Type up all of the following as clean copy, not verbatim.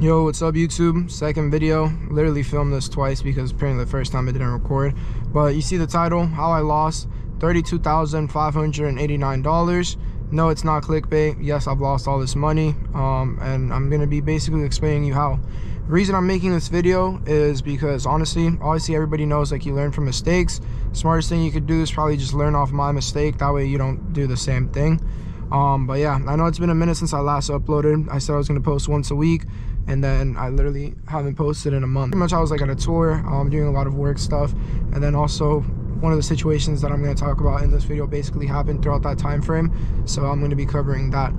Yo, what's up YouTube? Second video. Literally filmed this twice because apparently the first time it didn't record. But you see the title, how I lost $32,589. No, it's not clickbait. Yes, I've lost all this money, and I'm gonna be basically explaining you how. The reason I'm making this video is because honestly, obviously everybody knows like you learn from mistakes. Smartest thing you could do is probably just learn off my mistake. That way you don't do the same thing. But yeah, I know it's been a minute since I last uploaded. I said I was gonna post once a week, and then I literally haven't posted in a month. Pretty much I was like on a tour, doing a lot of work stuff, and then also one of the situations that I'm going to talk about in this video basically happened throughout that time frame, so I'm going to be covering that.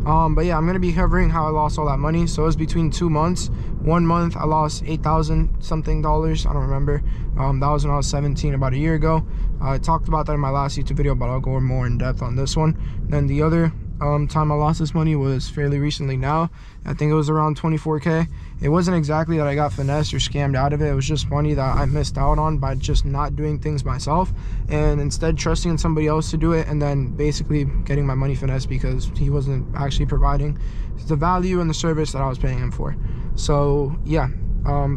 But yeah, I'm going to be covering how I lost all that money. So it was between 2 months. 1 month I lost $8,000 something, I don't remember. That was when I was 17, about a year ago. I talked about that in my last YouTube video, but I'll go more in depth on this one. Then the other time I lost this money was fairly recently now. I think it was around 24K. It wasn't exactly that I got finessed or scammed out of it. It was just money that I missed out on by just not doing things myself, and instead trusting in somebody else to do it, and then basically getting my money finessed because he wasn't actually providing the value and the service that I was paying him for. So yeah,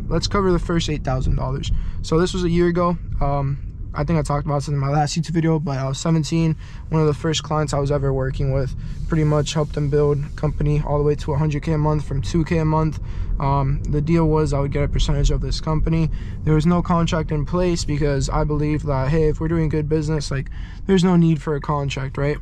let's cover the first $8,000. So this was a year ago. I think I talked about this in my last YouTube video, but I was 17. One of the first clients I was ever working with. Pretty much helped them build a company all the way to 100K a month from 2K a month. The deal was I would get a percentage of this company. There was no contract in place because I believe that, hey, if we're doing good business, like there's no need for a contract, right?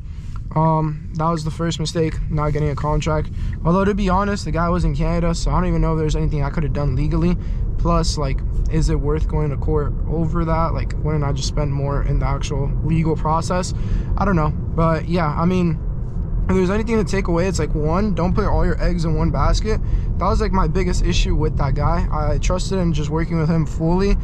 That was the first mistake, not getting a contract. Although to be honest, the guy was in Canada, so I don't even know if there's anything I could have done legally. Plus, like, is it worth going to court over that? Like, wouldn't I just spend more in the actual legal process? I don't know. But yeah, I mean, if there's anything to take away, it's like, one, don't put all your eggs in one basket. That was like my biggest issue with that guy. I trusted in just working with him fully,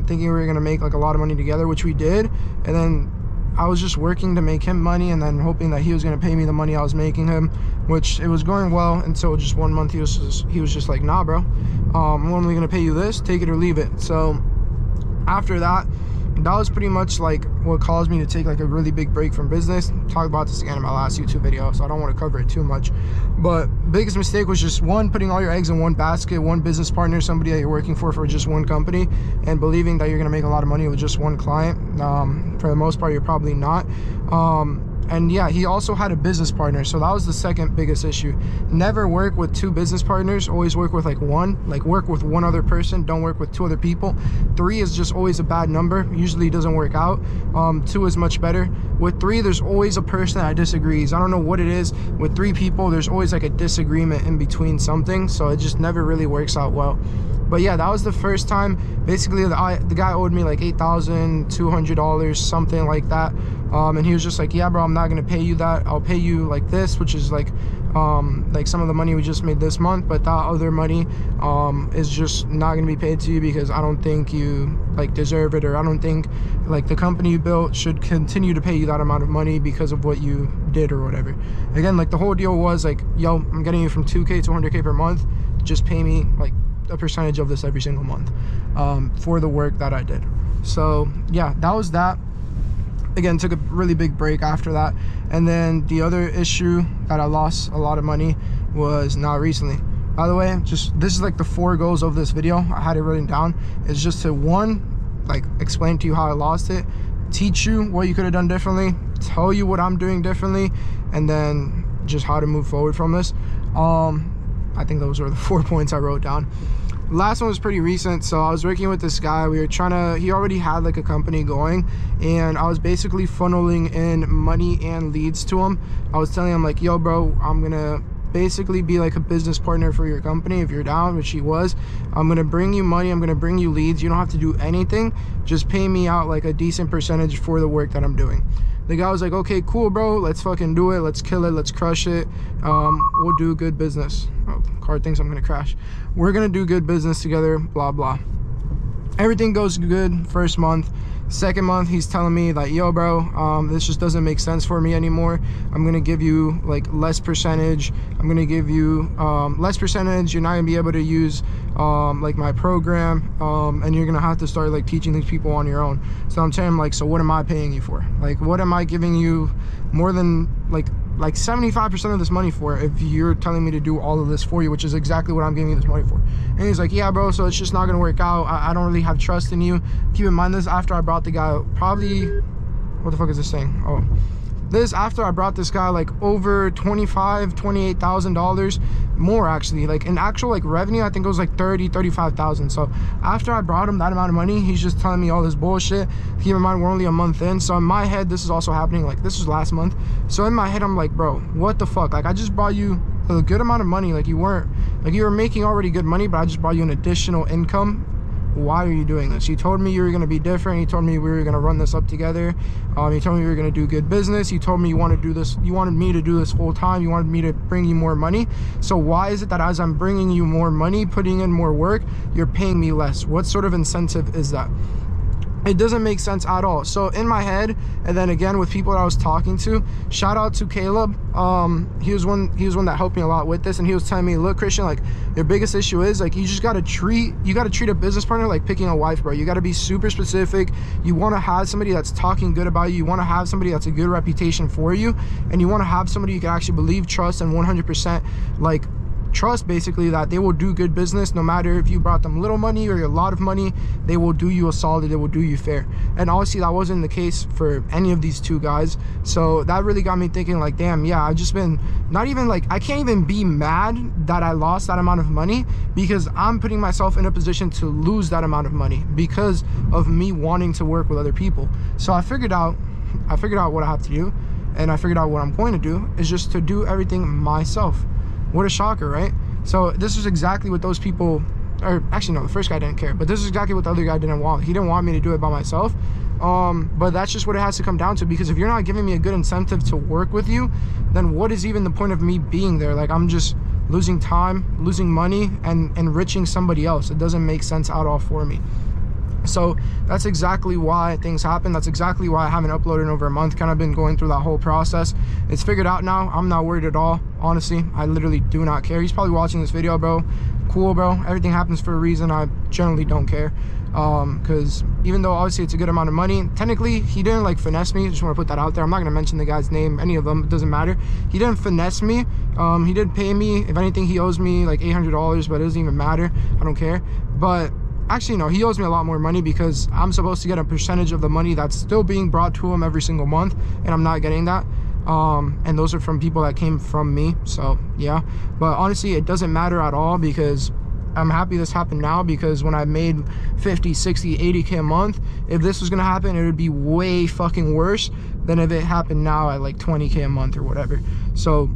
thinking we were gonna make like a lot of money together, which we did. And then I was just working to make him money, and then hoping that he was gonna pay me the money I was making him, which it was going well until just 1 month he was just like, nah bro, I'm only gonna pay you this, take it or leave it. So after that was pretty much like what caused me to take like a really big break from business. Talk about this again in my last YouTube video, so I don't want to cover it too much. But biggest mistake was just, one, putting all your eggs in one basket, one business partner, somebody that you're working for just one company, and believing that you're gonna make a lot of money with just one client. For the most part, you're probably not. And yeah, he also had a business partner, so that was the second biggest issue. Never work with 2 business partners, always work with like one. Like, work with one other person, don't work with 2 other people. 3 is just always a bad number, usually doesn't work out. 2 is much better. With 3, there's always a person that disagrees. I don't know what it is. With 3 people, there's always like a disagreement in between something, so it just never really works out well. But yeah, that was the first time. Basically, the guy owed me like $8,200, something like that. And he was just like, yeah bro, I'm not gonna pay you that. I'll pay you like this, which is like some of the money we just made this month, but that other money is just not gonna be paid to you because I don't think you like deserve it, or I don't think like the company you built should continue to pay you that amount of money because of what you did or whatever. Again, like the whole deal was like, yo, I'm getting you from 2K to 100K per month, just pay me like a percentage of this every single month for the work that I did. So yeah, that was that. Again, took a really big break after that. And then the other issue that I lost a lot of money was not recently. By the way, just this is like the 4 goals of this video. I had it written down. It's just to, 1, like explain to you how I lost it, teach you what you could have done differently, tell you what I'm doing differently, and then just how to move forward from this. I think those were the 4 points I wrote down. Last one was pretty recent. So I was working with this guy. We were he already had like a company going, and I was basically funneling in money and leads to him. I was telling him like, yo bro, I'm gonna basically be like a business partner for your company if you're down, which he was. I'm gonna bring you money, I'm gonna bring you leads, you don't have to do anything, just pay me out like a decent percentage for the work that I'm doing. The guy was like, okay, cool bro, let's fucking do it, let's kill it, let's crush it, we'll do good business. Oh, car thinks I'm gonna crash. We're gonna do good business together, blah blah. Everything goes good first month. Second month, he's telling me like, yo bro, this just doesn't make sense for me anymore. I'm gonna give you like less percentage. I'm gonna give you less percentage. You're not gonna be able to use like my program, and you're gonna have to start like teaching these people on your own. So I'm telling him like, so what am I paying you for? Like, what am I giving you more than like like 75% of this money for if you're telling me to do all of this for you, which is exactly what I'm giving you this money for. And he's like, yeah, bro, so it's just not gonna work out. I don't really have trust in you. Keep in mind, this after I brought the guy probably, what the fuck is this thing? Oh, this after I brought this guy like over $28,000 more, actually, like in actual like revenue. I think it was like 35,000. So after I brought him that amount of money, he's just telling me all this bullshit. Keep in mind, we're only a month in, so in my head this is also happening, like this was last month. So in my head I'm like, bro, what the fuck? Like I just brought you a good amount of money. Like you were making already good money, but I just brought you an additional income. Why are you doing this? You told me you were going to be different. You told me we were going to run this up together. You told me we were going to do good business. You told me you wanted to do this. You wanted me to do this full time. You wanted me to bring you more money. So why is it that as I'm bringing you more money, putting in more work, you're paying me less? What sort of incentive is that? It doesn't make sense at all. So in my head, and then again with people that I was talking to, shout out to Caleb. He was one that helped me a lot with this, and he was telling me, look, Christian, like your biggest issue is like you gotta treat a business partner like picking a wife, bro. You gotta be super specific. You want to have somebody that's talking good about you. You want to have somebody that's a good reputation for you, and you want to have somebody you can actually believe, trust, and 100% like trust, basically, that they will do good business. No matter if you brought them little money or a lot of money, they will do you a solid, they will do you fair. And obviously that wasn't the case for any of these two guys. So that really got me thinking, like, damn, yeah, I've just been not even like, I can't even be mad that I lost that amount of money, because I'm putting myself in a position to lose that amount of money because of me wanting to work with other people. So I figured out what I have to do, and I figured out what I'm going to do is just to do everything myself. What a shocker, right? So this is exactly what those people, or actually no, the first guy didn't care, but this is exactly what the other guy didn't want. He didn't want me to do it by myself. But that's just what it has to come down to, because if you're not giving me a good incentive to work with you, then what is even the point of me being there? Like, I'm just losing time, losing money, and enriching somebody else. It doesn't make sense at all for me. So that's exactly why things happen. That's exactly why I haven't uploaded in over a month. Kind of been going through that whole process. It's figured out now. I'm not worried at all, honestly. I literally do not care. He's probably watching this video, bro. Cool, bro. Everything happens for a reason. I generally don't care, because even though obviously it's a good amount of money, technically he didn't like finesse me. Just want to put that out there. I'm not going to mention the guy's name, any of them. It doesn't matter. He didn't finesse me. He did pay me. If anything, he owes me like $800, but it doesn't even matter. I don't care. But actually, no, he owes me a lot more money, because I'm supposed to get a percentage of the money that's still being brought to him every single month, and I'm not getting that. And those are from people that came from me. So yeah, but honestly, it doesn't matter at all, because I'm happy this happened now, because when I made 50, 60, 80K a month, if this was gonna happen, it would be way fucking worse than if it happened now at like 20K a month or whatever. So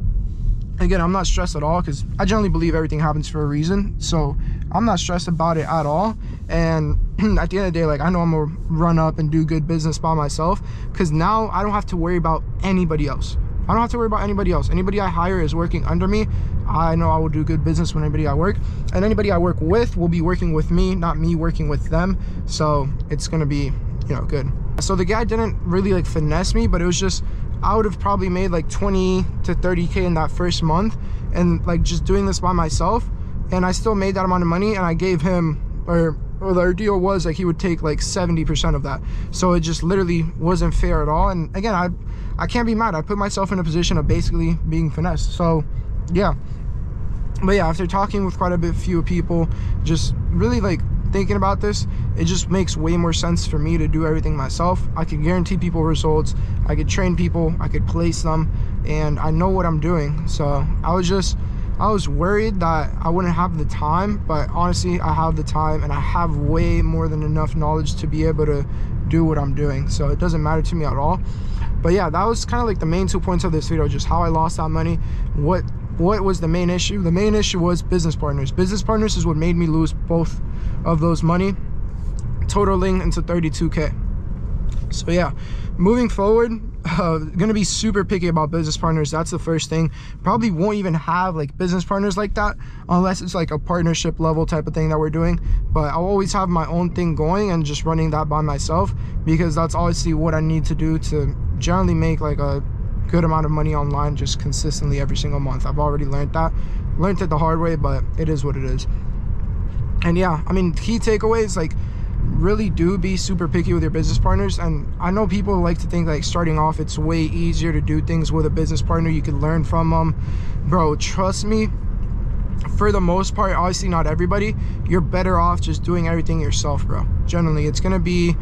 again, I'm not stressed at all, because I generally believe everything happens for a reason. So I'm not stressed about it at all. And at the end of the day, like, I know I'm gonna run up and do good business by myself, because now I don't have to worry about anybody else. I don't have to worry about anybody else. Anybody I hire is working under me. I know I will do good business with anybody I work, and anybody I work with will be working with me, not me working with them. So it's gonna be, you know, good. So the guy didn't really like finesse me, but it was just, I would have probably made like 20 to 30K in that first month, and like just doing this by myself, and I still made that amount of money, and I gave him, or the deal was like he would take like 70% of that. So it just literally wasn't fair at all. And again, I can't be mad. I put myself in a position of basically being finessed. So yeah, but yeah, after talking with quite a few people, just really like thinking about this, it just makes way more sense for me to do everything myself. I could guarantee people results, I could train people, I could place them, and I know what I'm doing. So I was worried that I wouldn't have the time, but honestly, I have the time, and I have way more than enough knowledge to be able to do what I'm doing. So it doesn't matter to me at all. But yeah, that was kind of like the main 2 points of this video, just how I lost that money. What was the main issue? The main issue was business partners. Business partners is what made me lose both of those money, totaling into 32K. So yeah, moving forward, gonna be super picky about business partners. That's the first thing. Probably won't even have like business partners like that unless it's like a partnership level type of thing that we're doing. But I'll always have my own thing going and just running that by myself, because that's obviously what I need to do to generally make like a good amount of money online just consistently every single month. I've already learned it the hard way, but it is what it is. And yeah, I mean, key takeaways, like, really do be super picky with your business partners. And I know people like to think like starting off it's way easier to do things with a business partner, you can learn from them. Bro, trust me, for the most part, obviously not everybody, you're better off just doing everything yourself, bro. Generally, it's gonna be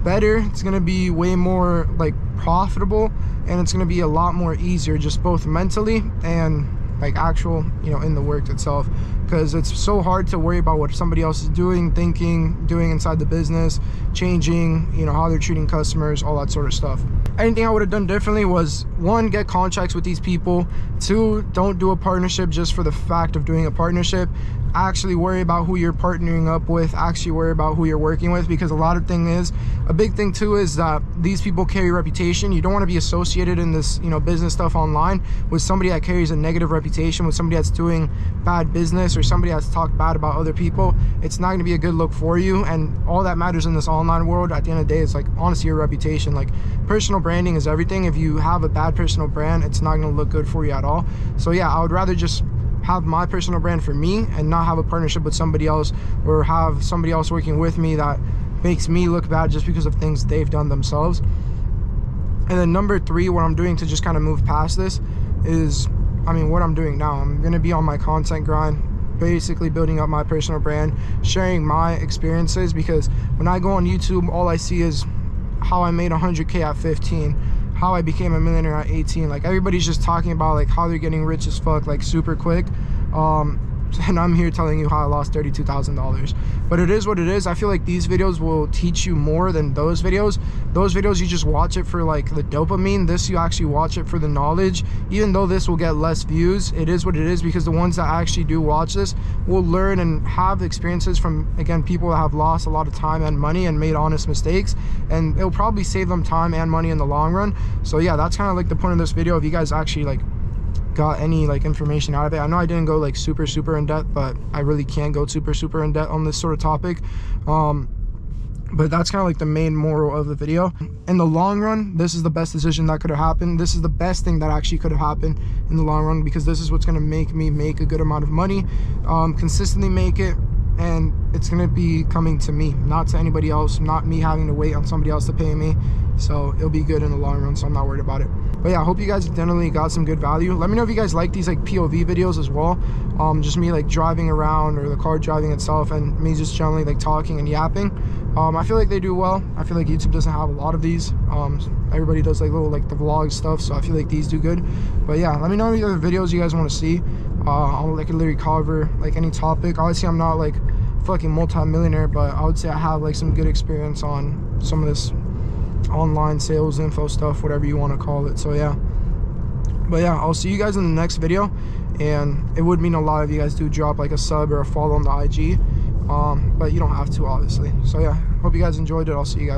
better, it's gonna be way more like profitable, and it's gonna be a lot more easier, just both mentally and like actual, you know, in the work itself, because it's so hard to worry about what somebody else is doing, thinking, doing inside the business, changing, you know, how they're treating customers, all that sort of stuff. Anything I would have done differently was, one, get contracts with these people. Two, don't do a partnership just for the fact of doing a partnership. Actually worry about who you're partnering up with, actually worry about who you're working with, because a big thing too is that these people carry reputation. You don't want to be associated in this, you know, business stuff online with somebody that carries a negative reputation, with somebody that's doing bad business, or somebody that's talked bad about other people. It's not going to be a good look for you, and all that matters in this online world at the end of the day is like honestly your reputation. Like, personal branding is everything. If you have a bad personal brand, it's not going to look good for you at all. So yeah, I would rather just have my personal brand for me and not have a partnership with somebody else, or have somebody else working with me that makes me look bad just because of things they've done themselves. And then number three, what I'm doing to just kind of move past this is, I mean, what I'm doing now, I'm going to be on my content grind, basically building up my personal brand, sharing my experiences, because when I go on YouTube, all I see is how I made 100K at 15, how I became a millionaire at 18. Like, everybody's just talking about like how they're getting rich as fuck, like super quick. And I'm here telling you how I lost $32,000. But it is what it is. I feel like these videos will teach you more than those videos. Those videos, you just watch it for like the dopamine. This, you actually watch it for the knowledge. Even though this will get less views, it is what it is, because the ones that actually do watch this will learn and have experiences from, again, people that have lost a lot of time and money and made honest mistakes, and it'll probably save them time and money in the long run. So yeah, that's kind of like the point of this video. If you guys actually like got any like information out of it, I know I didn't go like super in depth, but I really can't go super in depth on this sort of topic. But that's kind of like the main moral of the video. In the long run, this is the best decision that could have happened. This is the best thing that actually could have happened in the long run, because this is what's going to make me make a good amount of money, consistently make it, and it's going to be coming to me, not to anybody else, not me having to wait on somebody else to pay me. So it'll be good in the long run, so I'm not worried about it. But yeah, I hope you guys generally got some good value. Let me know if you guys like these like POV videos as well, just me like driving around, or the car driving itself, and me just generally like talking and yapping. I feel like they do well. I feel like YouTube doesn't have a lot of these. Everybody does like little like the vlog stuff, so I feel like these do good. But yeah, let me know any other videos you guys want to see. I'll like literally cover like any topic. Obviously, I'm not like fucking multi-millionaire, but I would say I have like some good experience on some of this online sales info stuff, whatever you want to call it. So yeah, but yeah, I'll see you guys in the next video, and it would mean a lot if you guys do drop like a sub or a follow on the IG, but you don't have to, obviously. So yeah, hope you guys enjoyed it. I'll see you guys.